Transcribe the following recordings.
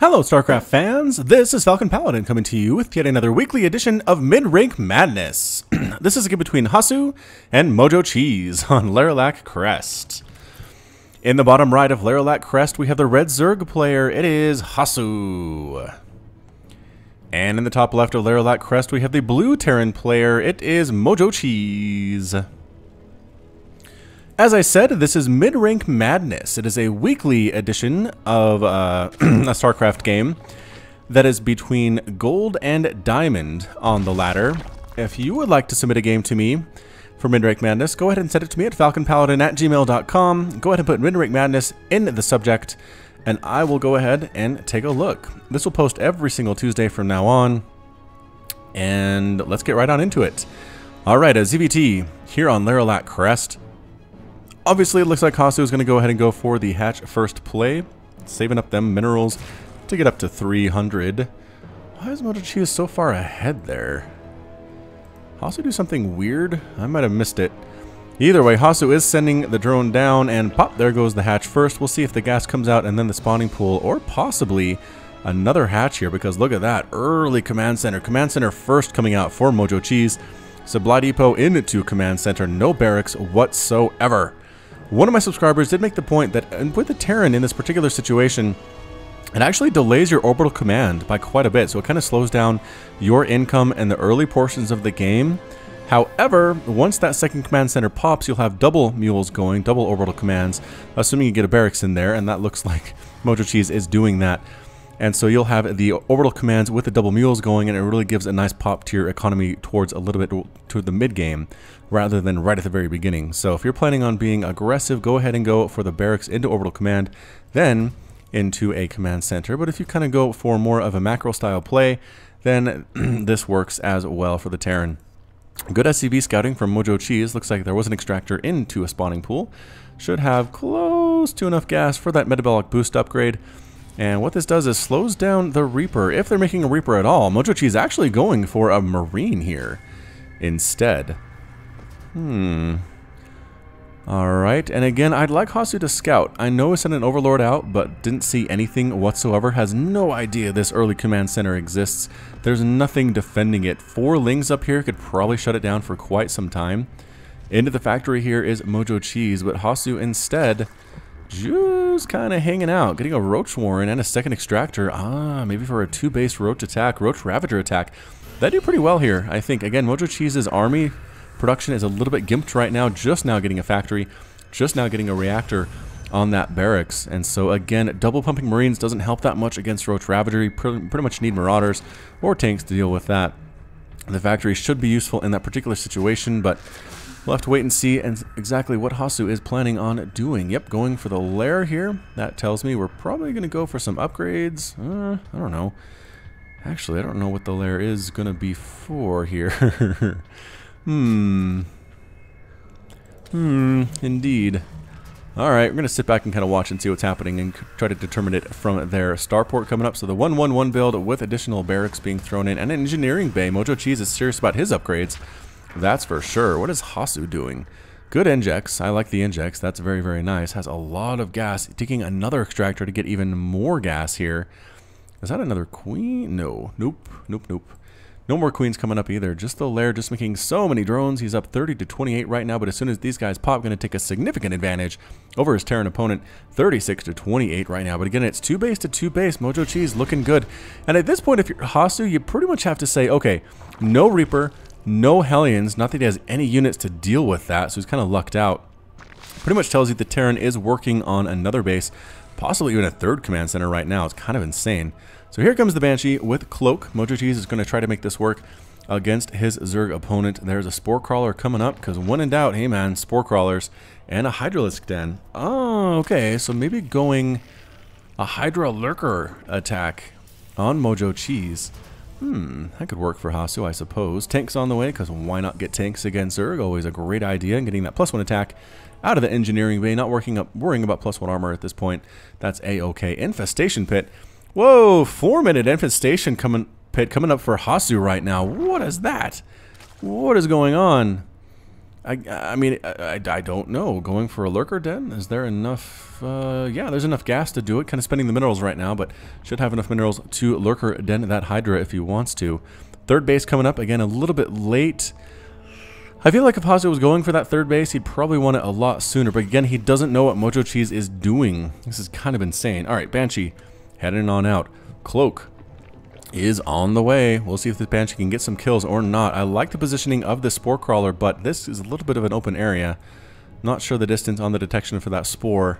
Hello StarCraft fans, this is Falcon Paladin coming to you with yet another weekly edition of Midrank Madness. This is a game between Hasu and MOJOCHEESE on Lerilak Crest. In the bottom right of Lerilak Crest we have the red Zerg player, it is Hasu. And in the top left of Lerilak Crest we have the blue Terran player, it is MOJOCHEESE. As I said, this is Midrank Madness. It is a weekly edition of a StarCraft game that is between Gold and Diamond on the ladder. If you would like to submit a game to me for Midrank Madness, go ahead and send it to me at falconpaladin@gmail.com. Go ahead and put Midrank Madness in the subject, and I will go ahead and take a look. This will post every single Tuesday from now on, and let's get right on into it. Alright, a ZVT here on Lerilak Crest. Obviously, it looks like Hasu is going to go ahead and go for the hatch first play, saving up them minerals to get up to 300. Why is MOJOCHEESE so far ahead there? Hasu do something weird? I might have missed it. Either way, Hasu is sending the drone down, and pop, there goes the hatch first. We'll see if the gas comes out and then the spawning pool, or possibly another hatch here, because look at that. Early command center. Command center first coming out for MOJOCHEESE. Supply depot into command center. No barracks whatsoever. One of my subscribers did make the point that with the Terran in this particular situation, it actually delays your orbital command by quite a bit, so it kind of slows down your income in the early portions of the game. However, once that second command center pops, you'll have double mules going, double orbital commands, assuming you get a barracks in there, and that looks like MOJOCHEESE is doing that. And so you'll have the orbital commands with the double mules going, and it really gives a nice pop to your economy towards a little bit to the mid game rather than right at the very beginning. So if you're planning on being aggressive, go ahead and go for the barracks into orbital command, then into a command center. But if you kind of go for more of a macro style play, then this works as well for the Terran. Good SCV scouting from MOJOCHEESE. Looks like there was an extractor into a spawning pool. Should have close to enough gas for that metabolic boost upgrade. And what this does is slows down the Reaper. If they're making a Reaper at all, MOJOCHEESE is actually going for a Marine here instead. Alright, and again, I'd like Hasu to scout. I know he sent an Overlord out, but didn't see anything whatsoever. Has no idea this early command center exists. There's nothing defending it. 4 Lings up here could probably shut it down for quite some time. Into the factory here is MOJOCHEESE, but Hasu instead just kind of hanging out, getting a Roach Warren and a second extractor. Maybe for a 2-base Roach attack, Roach Ravager attack. They do pretty well here, I think. Again, MOJOCHEESE's army production is a little bit gimped right now, just now getting a factory, just now getting a reactor on that barracks. And so again, double pumping Marines doesn't help that much against Roach Ravager. You pretty much need Marauders or tanks to deal with that. The factory should be useful in that particular situation, but we'll have to wait and see exactly what Hasu is planning on doing. Yep, going for the lair here. That tells me we're probably going to go for some upgrades. I don't know. Actually, I don't know what the lair is going to be for here. Indeed. Alright, we're going to sit back and kind of watch and see what's happening and try to determine it from their starport coming up. So the 1-1-1 build with additional barracks being thrown in and an engineering bay. MOJOCHEESE is serious about his upgrades. That's for sure. What is Hasu doing? Good injects. I like the injects. That's very, very nice. Has a lot of gas. Taking another extractor to get even more gas here. Is that another queen? No. Nope. No more queens coming up either. Just the lair, just making so many drones. He's up 30 to 28 right now, but as soon as these guys pop, going to take a significant advantage over his Terran opponent. 36 to 28 right now. But again, it's 2-base to 2-base. MOJOCHEESE looking good. And at this point, if you're Hasu, you pretty much have to say, okay, no Reaper, no Hellions. Not that he has any units to deal with that, so he's kind of lucked out. Pretty much tells you the Terran is working on another base, possibly even a 3rd command center right now. It's kind of insane. So here comes the Banshee with Cloak. MOJOCHEESE is going to try to make this work against his Zerg opponent. There's a Spore Crawler coming up, because when in doubt, hey man, Spore Crawlers and a Hydralisk Den. Oh, okay, so maybe going a Hydra Lurker attack on MOJOCHEESE. That could work for Hasu, I suppose. Tanks on the way, because why not get tanks against Zerg? Always a great idea. And getting that +1 attack out of the engineering bay, not worrying about +1 armor at this point. That's a-okay. Infestation Pit. Whoa, 4-minute infestation pit coming up for Hasu right now. What is that? What is going on? I mean, I don't know. Going for a lurker den? Is there enough? Yeah, there's enough gas to do it. Kind of spending the minerals right now, but should have enough minerals to lurker den that Hydra if he wants to. Third base coming up. Again, a little bit late. I feel like if hasu was going for that third base, he'd probably want it a lot sooner. But again, he doesn't know what MOJOCHEESE is doing. This is kind of insane. All right, Banshee heading on out. Cloak is on the way. We'll see if this Banshee can get some kills or not. I like the positioning of the Spore Crawler, but this is a little bit of an open area. Not sure the distance on the detection for that Spore.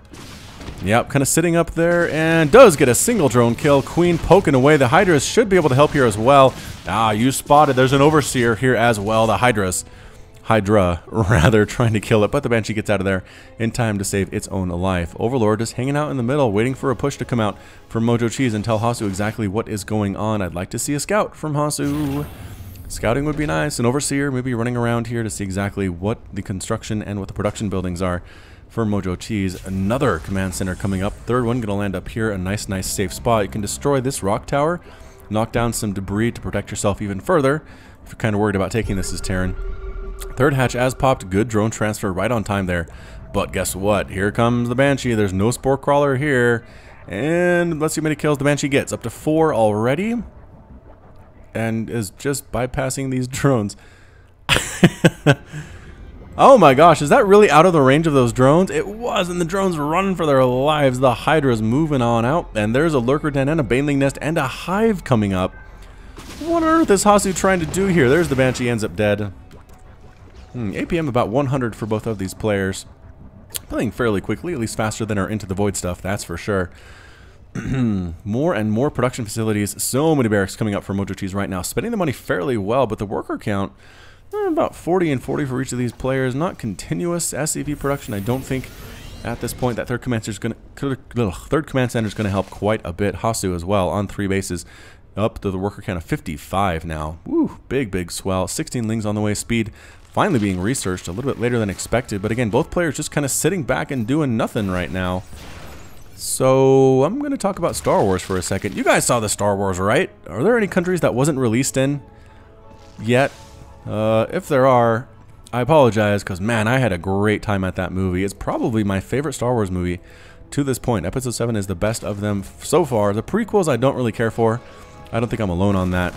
Yep, kind of sitting up there and does get a single drone kill. Queen poking away. The Hydras should be able to help here as well. Ah, you spotted. There's an Overseer here as well. The Hydra, rather, trying to kill it, but the Banshee gets out of there in time to save its own life. Overlord just hanging out in the middle, waiting for a push to come out from MOJOCHEESE and tell hasu exactly what is going on. I'd like to see a scout from hasu. Scouting would be nice. An Overseer maybe running around here to see exactly what the construction and what the production buildings are for MOJOCHEESE. Another command center coming up. Third one going to land up here, a nice safe spot. You can destroy this rock tower, knock down some debris to protect yourself even further if you're kind of worried about taking this as Terran. Third hatch as popped. Good drone transfer right on time there. But guess what? Here comes the Banshee. There's no Spore Crawler here. And let's see how many kills the Banshee gets. Up to 4 already. And is just bypassing these drones. Oh my gosh, is that really out of the range of those drones? It was, and the drones were running for their lives. The Hydra's moving on out. And there's a lurker den and a baneling nest and a hive coming up. What on earth is hasu trying to do here? There's the Banshee, ends up dead. APM about 100 for both of these players. Playing fairly quickly, at least faster than our Into the Void stuff, that's for sure. More and more production facilities. So many barracks coming up for MOJOCHEESE right now. Spending the money fairly well, but the worker count, about 40 and 40 for each of these players. Not continuous SCV production, I don't think. At this point, that third command center is going to help quite a bit. hasu as well on 3 bases. Up to the worker count of 55 now. Woo, big swell. 16 lings on the way. Speed finally being researched a little bit later than expected. But again, both players just kind of sitting back and doing nothing right now. So I'm going to talk about Star Wars for a second. You guys saw the Star Wars, right? Are there any countries that wasn't released in yet? If there are, I apologize, because man, I had a great time at that movie. It's probably my favorite Star Wars movie to this point. Episode 7 is the best of them so far. The prequels I don't really care for. I don't think I'm alone on that.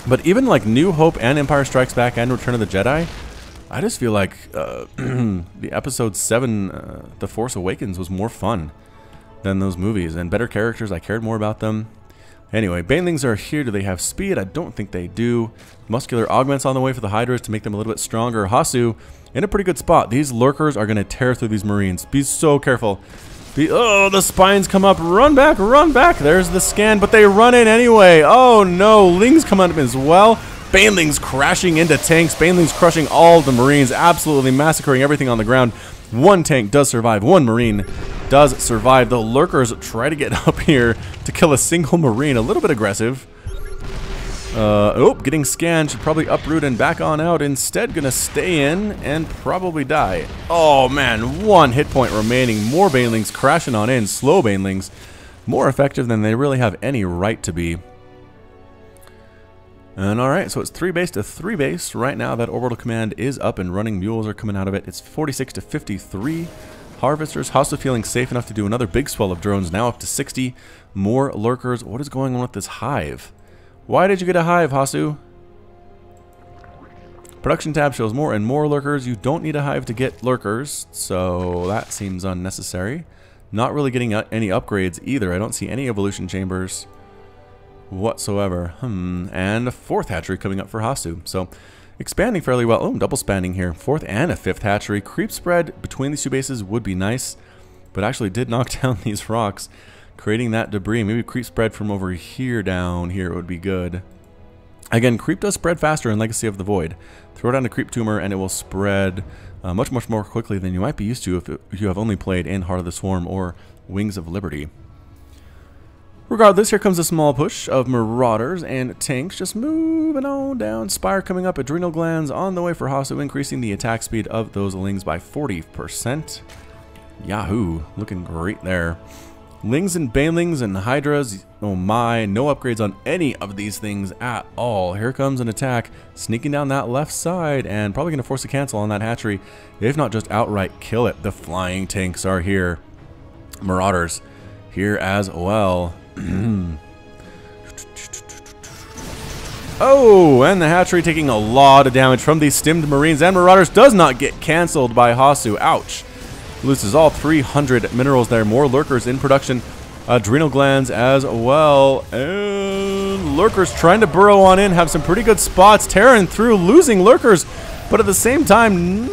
But even like New Hope and Empire Strikes Back and Return of the Jedi, I just feel like the Episode 7, The Force Awakens, was more fun than those movies. And better characters, I cared more about them. Anyway, banelings are here. Do they have speed? I don't think they do. Muscular augments on the way for the Hydras to make them a little bit stronger. hasu in a pretty good spot. These lurkers are going to tear through these Marines. Be so careful. Oh, the spines come up. Run back, run back. There's the scan, but they run in anyway. Oh no, lings come up as well. Banelings crashing into tanks. Banelings crushing all the Marines, absolutely massacring everything on the ground. One tank does survive. One Marine does survive. The lurkers try to get up here to kill a single Marine. A little bit aggressive. Getting scanned. Should probably uproot and back on out. Instead, gonna stay in and probably die. Oh man, 1 hit point remaining. More banelings crashing on in. Slow banelings. More effective than they really have any right to be. And alright, so it's 3 base to 3 base. Right now, that orbital command is up and running. Mules are coming out of it. It's 46 to 53. Harvesters. hasu feeling safe enough to do another big swell of drones. Now up to 60. More lurkers. What is going on with this hive? Why did you get a hive, hasu? Production tab shows more and more lurkers. You don't need a hive to get lurkers, so that seems unnecessary. Not really getting any upgrades either. I don't see any evolution chambers whatsoever. And a 4th hatchery coming up for hasu. So expanding fairly well. Oh, double spanning here. 4th and a 5th hatchery. Creep spread between these 2 bases would be nice, but actually did knock down these rocks, creating that debris. Maybe creep spread from over here down here would be good. Again, creep does spread faster in Legacy of the Void. Throw down a creep tumor and it will spread much more quickly than you might be used to if you have only played in Heart of the Swarm or Wings of Liberty. Regardless, here comes a small push of Marauders and tanks just moving on down. Spire coming up, Adrenal Glands on the way for hasu, increasing the attack speed of those lings by 40%. Yahoo! Looking great there. Lings and Banelings and Hydras, oh my, no upgrades on any of these things at all. Here comes an attack, sneaking down that left side, and probably going to force a cancel on that hatchery, if not just outright kill it. The flying tanks are here. Marauders here as well. Oh, and the hatchery taking a lot of damage from these stimmed Marines and Marauders. Does not get canceled by hasu. Ouch. Loses all 300 minerals there. More lurkers in production. Adrenal glands as well. And lurkers trying to burrow on in. Have some pretty good spots. Tearing through, losing lurkers. But at the same time,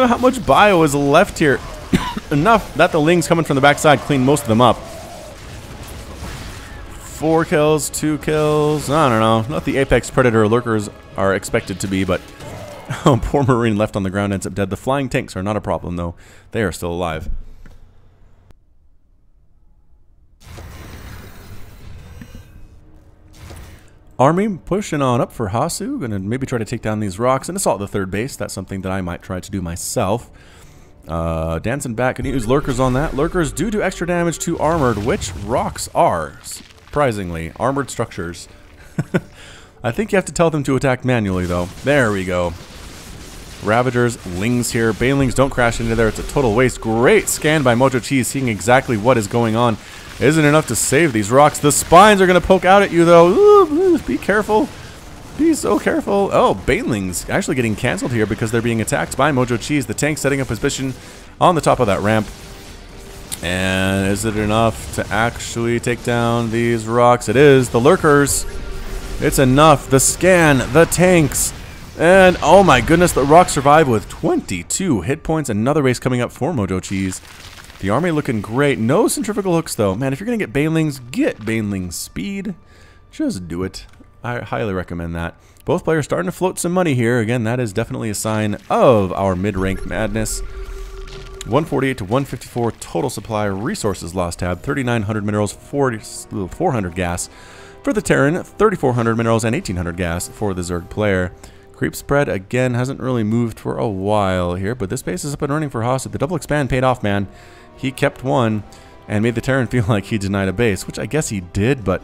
how much bio is left here? Enough that the Lings coming from the backside clean most of them up. 4 kills, 2 kills. I don't know. Not the apex predator lurkers are expected to be, but oh, poor Marine left on the ground ends up dead. The flying tanks are not a problem, though. They are still alive. Army pushing on up for hasu. Gonna maybe try to take down these rocks and assault the third base. That's something that I might try to do myself. Dancing back, gonna use lurkers on that. Lurkers do extra damage to armored, which rocks are, surprisingly. Armored structures. I think you have to tell them to attack manually, though. There we go. Ravagers, Lings here. Banelings don't crash into there. It's a total waste. Great scan by MOJOCHEESE, seeing exactly what is going on. Isn't enough to save these rocks. The spines are going to poke out at you, though. Ooh, be careful. Be so careful. Oh, Banelings actually getting canceled here because they're being attacked by MOJOCHEESE. The tank setting up his position on the top of that ramp. And is it enough to actually take down these rocks? It is. The lurkers. It's enough. The scan. The tanks. And oh my goodness, the rocks survive with 22 hit points. Another race coming up for MOJOCHEESE. The army looking great. No centrifugal hooks though. Man, if you're going to get Banelings, get Banelings speed. Just do it. I highly recommend that. Both players starting to float some money here. Again, that is definitely a sign of our mid-rank madness. 148 to 154 total supply. Resources lost tab. 3,900 minerals, 400 gas for the Terran. 3,400 minerals and 1,800 gas for the Zerg player. Creep spread, again, hasn't really moved for a while here, but this base is up and running for hasu. The double expand paid off, man. He kept one and made the Terran feel like he denied a base, which I guess he did, but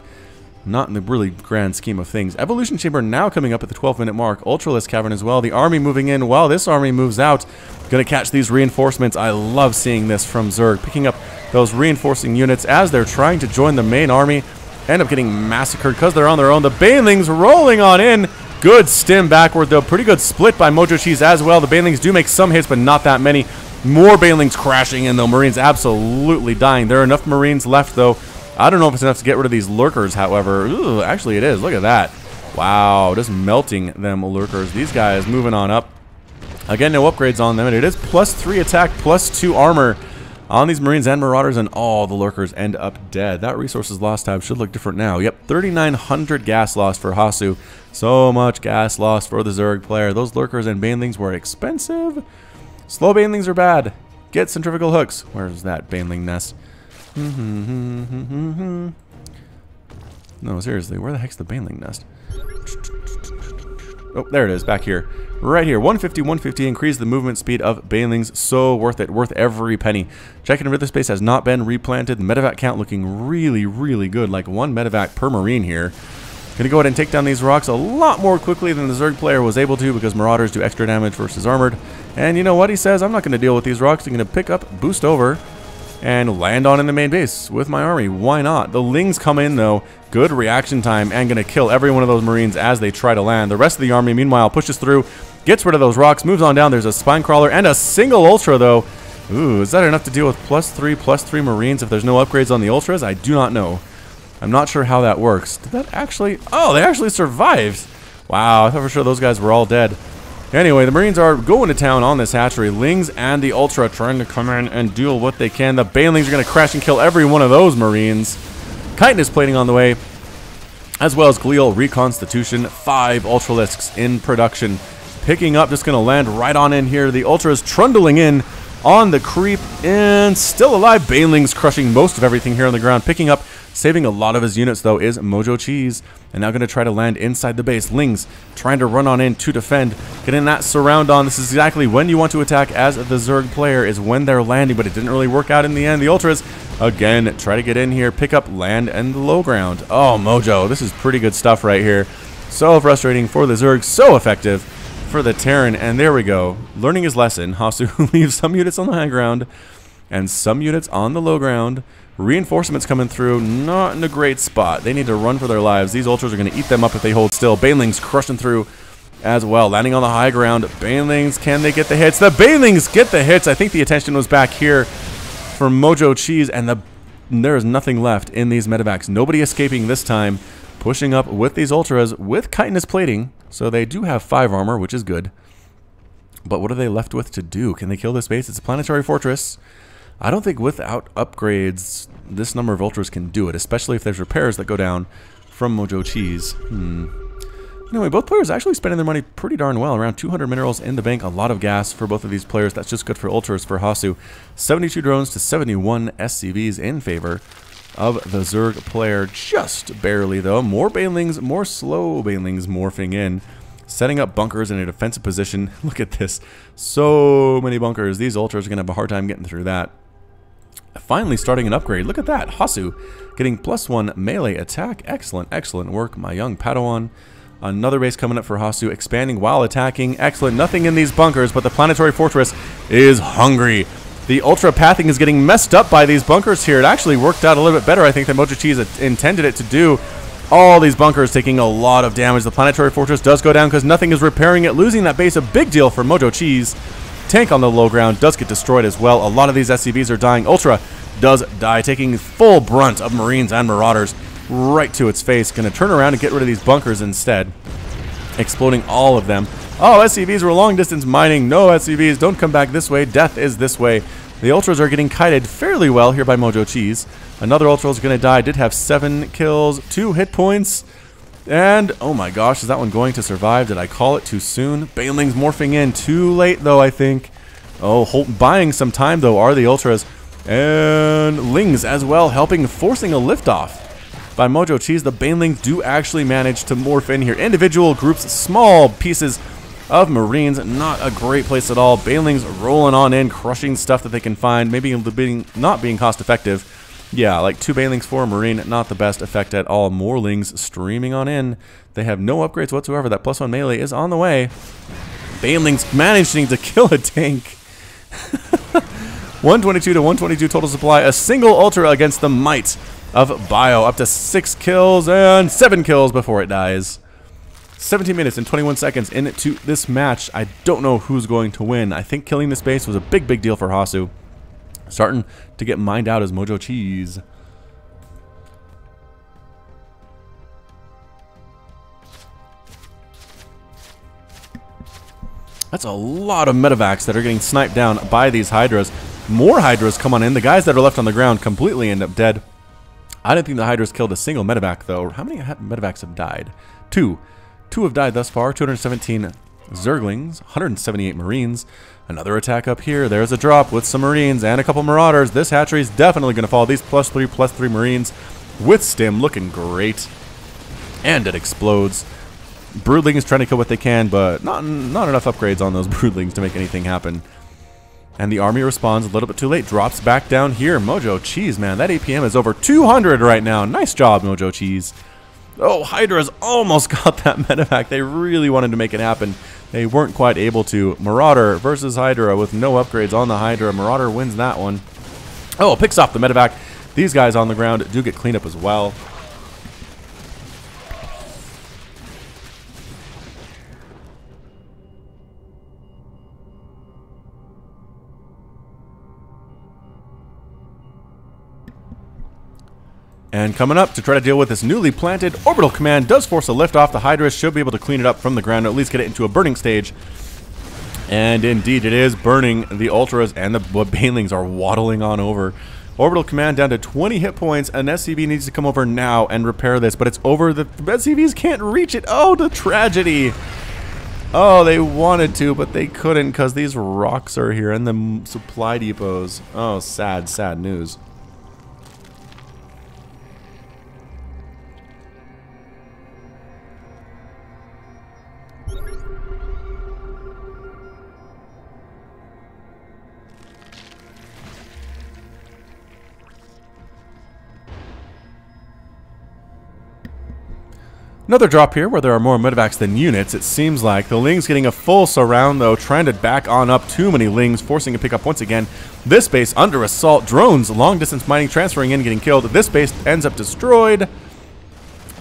not in the really grand scheme of things. Evolution Chamber now coming up at the 12-minute mark. Ultralisk Cavern as well. The army moving in while this army moves out. Gonna catch these reinforcements. I love seeing this from Zerg. Picking up those reinforcing units as they're trying to join the main army. End up getting massacred because they're on their own. The Banelings rolling on in. Good stim backward, though. Pretty good split by MOJOCHEESE as well. The Banelings do make some hits, but not that many. More Banelings crashing in, though. Marines absolutely dying. There are enough Marines left, though. I don't know if it's enough to get rid of these lurkers, however. Ooh, actually, it is. Look at that. Wow, just melting them lurkers. These guys moving on up. Again, no upgrades on them, and it is +3 attack, +2 armor on these Marines and Marauders, and all the lurkers end up dead. That resources lost tab should look different now. Yep, 3,900 gas lost for hasu. So much gas lost for the Zerg player. Those lurkers and Banelings were expensive. Slow Banelings are bad. Get centrifugal hooks. Where's that Baneling nest? No, seriously, where the heck's the Baneling nest? Oh, there it is, back here. Right here, 150, 150, increase the movement speed of Banelings. So worth it, worth every penny. Checking if this base has not been replanted. The medevac count looking really, really good, like 1 medevac per Marine here. Gonna go ahead and take down these rocks a lot more quickly than the Zerg player was able to because Marauders do extra damage versus Armored. And you know what he says? I'm not gonna deal with these rocks. I'm gonna pick up, boost over, and land on in the main base with my army. Why not? The Lings come in, though. Good reaction time and gonna kill every one of those Marines as they try to land. The rest of the army, meanwhile, pushes through, gets rid of those rocks, moves on down. There's a Spine Crawler and a single Ultra, though. Ooh, is that enough to deal with +3 Marines if there's no upgrades on the Ultras? I do not know. I'm not sure how that works. Did that actually... Oh, they actually survived. Wow, I thought for sure those guys were all dead. Anyway, the Marines are going to town on this hatchery. Lings and the Ultra trying to come in and do what they can. The Banelings are going to crash and kill every one of those Marines. Chitinous plating on the way, as well as Glial Reconstitution. 5 Ultralisks in production. Picking up, just going to land right on in here. The Ultras trundling in on the creep and still alive. Banelings crushing most of everything here on the ground. Picking up Saving a lot of his units, though, is MOJOCHEESE. And now going to try to land inside the base. Lings trying to run on in to defend. Getting that surround on. This is exactly when you want to attack as the Zerg player, is when they're landing. But it didn't really work out in the end. The Ultras, again, try to get in here. Pick up land and the low ground. Oh, Mojo. This is pretty good stuff right here. So frustrating for the Zerg. So effective for the Terran. And there we go. Learning his lesson. Hasu leaves some units on the high ground and some units on the low ground. Reinforcements coming through, not in a great spot. They need to run for their lives. These Ultras are going to eat them up if they hold still. Banelings crushing through as well, landing on the high ground. Banelings, can they get the hits? The Banelings get the hits. I think the attention was back here for MOJOCHEESE, and there is nothing left in these medevacs. Nobody escaping this time. Pushing up with these Ultras with chitinous plating, so they do have 5 armor, which is good. But what are they left with to do? Can they kill this base? It's a planetary fortress. I don't think without upgrades, this number of Ultras can do it, especially if there's repairs that go down from MOJOCHEESE. Anyway, both players actually spending their money pretty darn well. Around 200 minerals in the bank, a lot of gas for both of these players. That's just good for Ultras for Hasu. 72 drones to 71 SCVs in favor of the Zerg player. Just barely, though. More Banelings, more slow Banelings morphing in. Setting up bunkers in a defensive position. Look at this. So many bunkers. These Ultras are going to have a hard time getting through that. Finally starting an upgrade. Look at that. Hasu getting +1 melee attack. Excellent, excellent work, my young Padawan. Another base coming up for Hasu, expanding while attacking. Excellent. Nothing in these bunkers, but the planetary fortress is hungry. The ultra pathing is getting messed up by these bunkers here. It actually worked out a little bit better, I think, than MOJOCHEESE intended it to do. All these bunkers taking a lot of damage. The planetary fortress does go down because nothing is repairing it. Losing that base, a big deal for MOJOCHEESE. Tank on the low ground does get destroyed as well. A lot of these SCVs are dying. Ultra does die, taking full brunt of Marines and Marauders right to its face. Going to turn around and get rid of these bunkers instead. Exploding all of them. Oh, SCVs were long distance mining. No SCVs, don't come back this way. Death is this way. The Ultras are getting kited fairly well here by MOJOCHEESE. Another Ultra is going to die. Did have 7 kills, 2 hit points. And, oh my gosh, is that one going to survive? Did I call it too soon? Banelings morphing in. Too late, though, I think. Oh, buying some time, though, are the Ultras. And Lings as well, helping, forcing a liftoff by MOJOCHEESE. The Banelings do actually manage to morph in here. Individual groups, small pieces of Marines. Not a great place at all. Banelings rolling on in, crushing stuff that they can find. Maybe not being cost effective. Yeah, like 2 Banelings for a Marine, not the best effect at all. More Lings streaming on in. They have no upgrades whatsoever. That +1 melee is on the way. Banelings managing to kill a tank. 122 to 122 total supply. A single Ultra against the might of Bio. Up to 6 kills and 7 kills before it dies. 17 minutes and 21 seconds into this match. I don't know who's going to win. I think killing this base was a big, big deal for Hasu. Starting to get mined out as MOJOCHEESE. That's a lot of medevacs that are getting sniped down by these Hydras. More Hydras come on in. The guys that are left on the ground completely end up dead. I didn't think the Hydras killed a single medevac, though. How many medevacs have died? 2. 2 have died thus far. 217 Zerglings, 178 Marines. Another attack up here. There's a drop with some Marines and a couple Marauders. This hatchery is definitely going to fall. These +3 Marines with stim looking great. And it explodes. Broodlings trying to kill what they can, but not enough upgrades on those Broodlings to make anything happen. And the army responds a little bit too late. Drops back down here. MOJOCHEESE, man. That APM is over 200 right now. Nice job, MOJOCHEESE. Oh, Hydra's almost got that medevac. They really wanted to make it happen. They weren't quite able to. Marauder versus Hydra with no upgrades on the Hydra. Marauder wins that one. Oh, picks off the medevac. These guys on the ground do get cleaned up as well. And coming up to try to deal with this newly planted orbital command does force a liftoff. The Hydra should be able to clean it up from the ground, or at least get it into a burning stage. And indeed it is burning. The Ultras and the Banelings are waddling on over. Orbital command down to 20 hit points. An SCV needs to come over now and repair this, but it's over. The SCVs can't reach it. Oh, the tragedy. Oh, they wanted to, but they couldn't because these rocks are here and the supply depots. Oh, sad, sad news. Another drop here where there are more medevacs than units, it seems like. The Ling's getting a full surround, though, trying to back on up too many Lings, forcing a pickup once again. This base under assault. Drones, long-distance mining, transferring in, getting killed. This base ends up destroyed.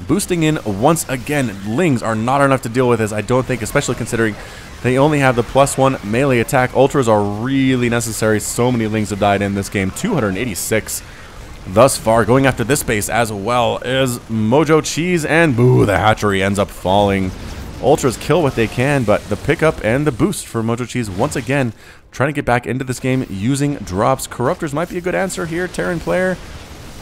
Boosting in once again. Lings are not enough to deal with this, I don't think, especially considering they only have the +1 melee attack. Ultras are really necessary. So many Lings have died in this game. 286. Thus far, going after this base as well is MOJOCHEESE, and boo, the hatchery ends up falling. Ultras kill what they can, but the pickup and the boost for MOJOCHEESE once again trying to get back into this game using drops. Corruptors might be a good answer here, Terran player,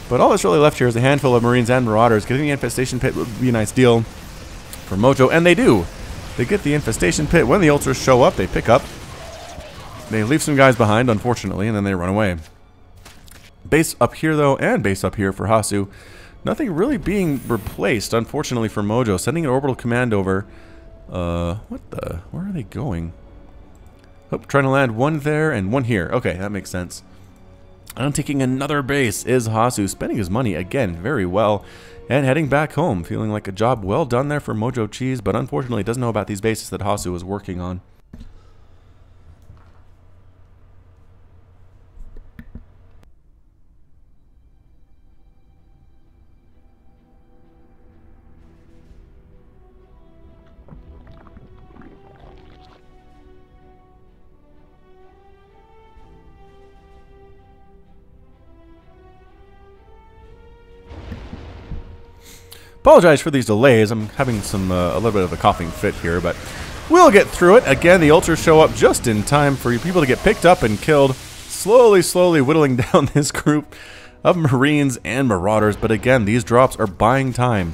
but all that's really left here is a handful of Marines and Marauders. Getting the Infestation Pit would be a nice deal for Mojo, and they do. They get the Infestation Pit. When the Ultras show up, they pick up. They leave some guys behind, unfortunately, and then they run away. Base up here, though, and base up here for Hasu. Nothing really being replaced, unfortunately, for Mojo. Sending an orbital command over. What the? Where are they going? Oh, trying to land one there and one here. Okay, that makes sense. And taking another base is Hasu. Spending his money, again, very well. And heading back home. Feeling like a job well done there for MOJOCHEESE, but unfortunately doesn't know about these bases that Hasu is working on. Apologize for these delays. I'm having a little bit of a coughing fit here, but we'll get through it. Again, the Ultras show up just in time for people to get picked up and killed. Slowly whittling down this group of Marines and Marauders. But again, these drops are buying time.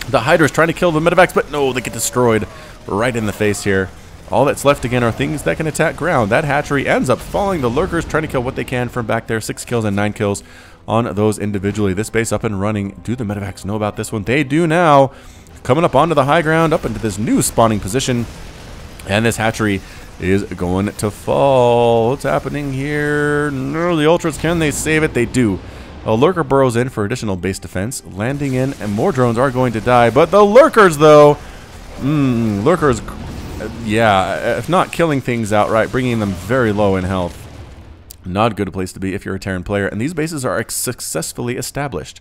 The Hydra's trying to kill the medevacs, but no, they get destroyed right in the face here. All that's left again are things that can attack ground. That hatchery ends up falling. The Lurkers trying to kill what they can from back there. 6 kills and 9 kills on those individually. This base up and running. Do the medevacs know about this one? They do now. Coming up onto the high ground, up into this new spawning position. And this hatchery is going to fall. What's happening here? No, the Ultras, can they save it? They do. A Lurker burrows in for additional base defense. Landing in, and more drones are going to die. But the Lurkers, though, Lurkers, yeah, if not killing things outright, bringing them very low in health. Not a good place to be if you're a Terran player. And these bases are successfully established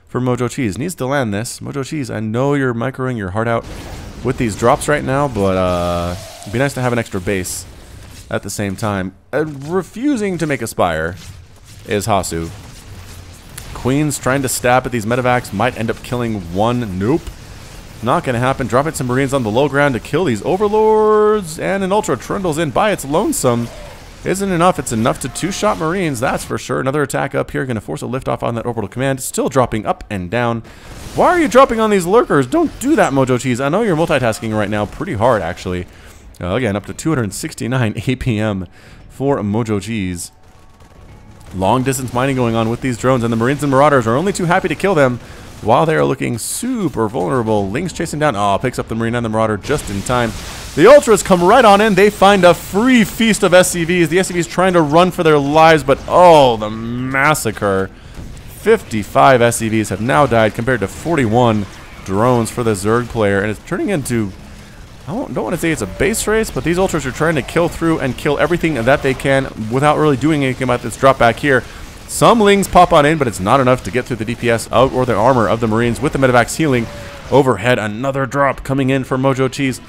for MOJOCHEESE. Needs to land this. MOJOCHEESE, I know you're microing your heart out with these drops right now, but it'd be nice to have an extra base at the same time. Refusing to make a spire is Hasu. Queen's trying to stab at these medevacs. Might end up killing one. Nope. Not going to happen. Dropping some Marines on the low ground to kill these Overlords. And an Ultra trundles in by its lonesome. Isn't enough. It's enough to two-shot Marines, that's for sure. Another attack up here. Going to force a liftoff on that orbital command. Still dropping up and down. Why are you dropping on these Lurkers? Don't do that, MOJOCHEESE. I know you're multitasking right now pretty hard, actually. Again, up to 269 APM for MOJOCHEESE. Long distance mining going on with these drones, and the Marines and Marauders are only too happy to kill them while they are looking super vulnerable. Ling's chasing down. Oh, picks up the Marine and the Marauder just in time. The Ultras come right on in. They find a free feast of SCVs. The SCVs trying to run for their lives, but oh, the massacre. 55 SCVs have now died compared to 41 drones for the Zerg player, and it's turning into, I don't want to say it's a base race, but these Ultras are trying to kill through and kill everything that they can without really doing anything about this drop back here. Some Lings pop on in, but it's not enough to get through the DPS out or the armor of the Marines with the medevacs healing. Overhead, another drop coming in for MOJOCHEESE.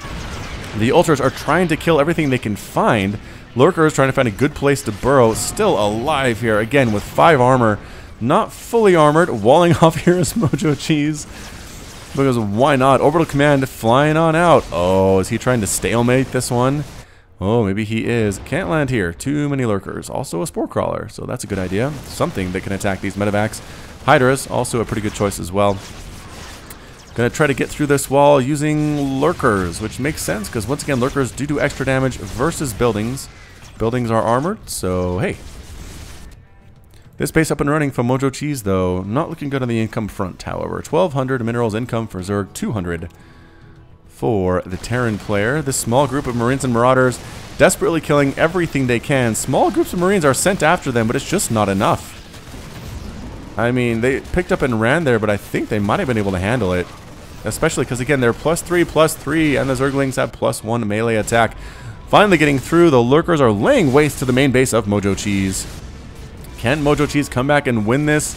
The Ultras are trying to kill everything they can find. Lurkers trying to find a good place to burrow. Still alive here, again, with 5 armor. Not fully armored. Walling off here is MOJOCHEESE. Because why not? Orbital command flying on out. Oh, is he trying to stalemate this one? Oh, maybe he is. Can't land here. Too many Lurkers. Also a Spore Crawler, so that's a good idea. Something that can attack these medevacs. Hydras, also a pretty good choice as well. Gonna try to get through this wall using Lurkers, which makes sense because once again, Lurkers do extra damage versus buildings. Buildings are armored, so hey. This base up and running for MOJOCHEESE, though, not looking good on the income front, however. 1,200 minerals income for Zerg, 200 for the Terran player. This small group of Marines and Marauders desperately killing everything they can. Small groups of Marines are sent after them, but it's just not enough. I mean, they picked up and ran there, but I think they might have been able to handle it. especially because, again, they're +3/+3, and the Zerglings have +1 melee attack. Finally getting through, the Lurkers are laying waste to the main base of MOJOCHEESE. Can MOJOCHEESE come back and win this,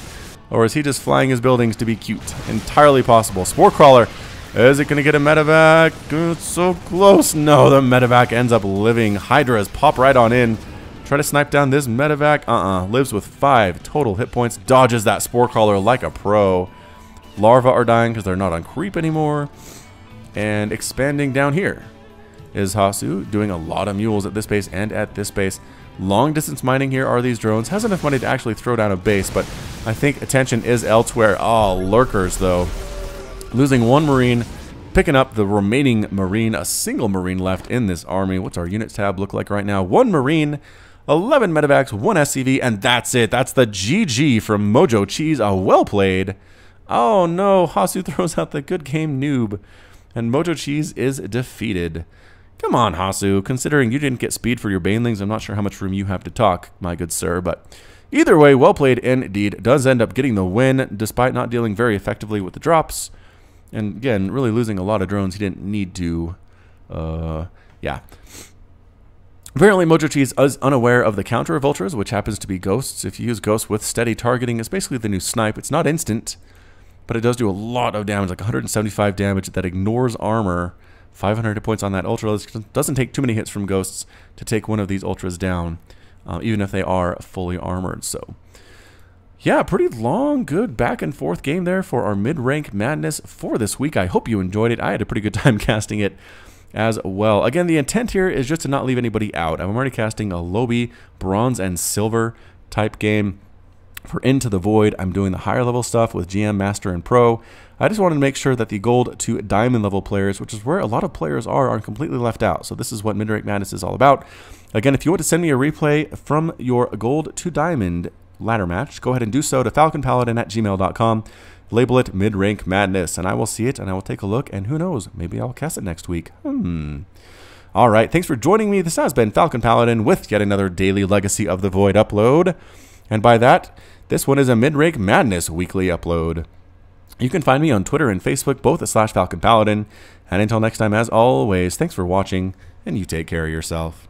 or is he just flying his buildings to be cute? Entirely possible. Spore Crawler, is it going to get a medevac? It's so close. No, the medevac ends up living. Hydras pop right on in. Try to snipe down this medevac. Lives with 5 total hit points. Dodges that Spore Crawler like a pro. Larva are dying because they're not on creep anymore. And expanding down here is hasu, doing a lot of mules at this base and at this base. Long distance mining here are these drones. Has enough money to actually throw down a base, but I think attention is elsewhere. Oh, Lurkers though. Losing 1 Marine, picking up the remaining Marine, a single Marine left in this army. What's our units tab look like right now? 1 Marine, 11 medevacs, 1 SCV, and that's it. That's the GG from MOJOCHEESE. Well played. Oh no, hasu throws out the good game noob, and MOJOCHEESE is defeated. Come on, hasu. Considering you didn't get speed for your banelings, I'm not sure how much room you have to talk, my good sir, but either way, well played indeed. Does end up getting the win, despite not dealing very effectively with the drops. And again, really losing a lot of drones he didn't need to. Yeah. Apparently, MOJOCHEESE is unaware of the counter of Ultras, which happens to be Ghosts. If you use Ghosts with steady targeting, it's basically the new Snipe. It's not instant, but it does do a lot of damage, like 175 damage that ignores armor. 500 hit points on that Ultra. It doesn't take too many hits from Ghosts to take one of these Ultras down, even if they are fully armored. So, yeah, pretty long, good back and forth game there for our mid-rank madness for this week. I hope you enjoyed it. I had a pretty good time casting it as well. Again, the intent here is just to not leave anybody out. I'm already casting a Lobby, Bronze, and Silver type game. For Into the Void, I'm doing the higher level stuff with GM, Master, and Pro. I just wanted to make sure that the Gold to Diamond level players, which is where a lot of players are completely left out. So this is what Midrank Madness is all about. Again, if you want to send me a replay from your Gold to Diamond ladder match, go ahead and do so to falconpaladin@gmail.com. Label it Midrank Madness, and I will see it, and I will take a look, and who knows, maybe I'll cast it next week. All right, thanks for joining me. This has been Falcon Paladin with yet another daily Legacy of the Void upload. And by that, this one is a Midrank Madness weekly upload. You can find me on Twitter and Facebook, both at /Falcon Paladin. And until next time, as always, thanks for watching, and you take care of yourself.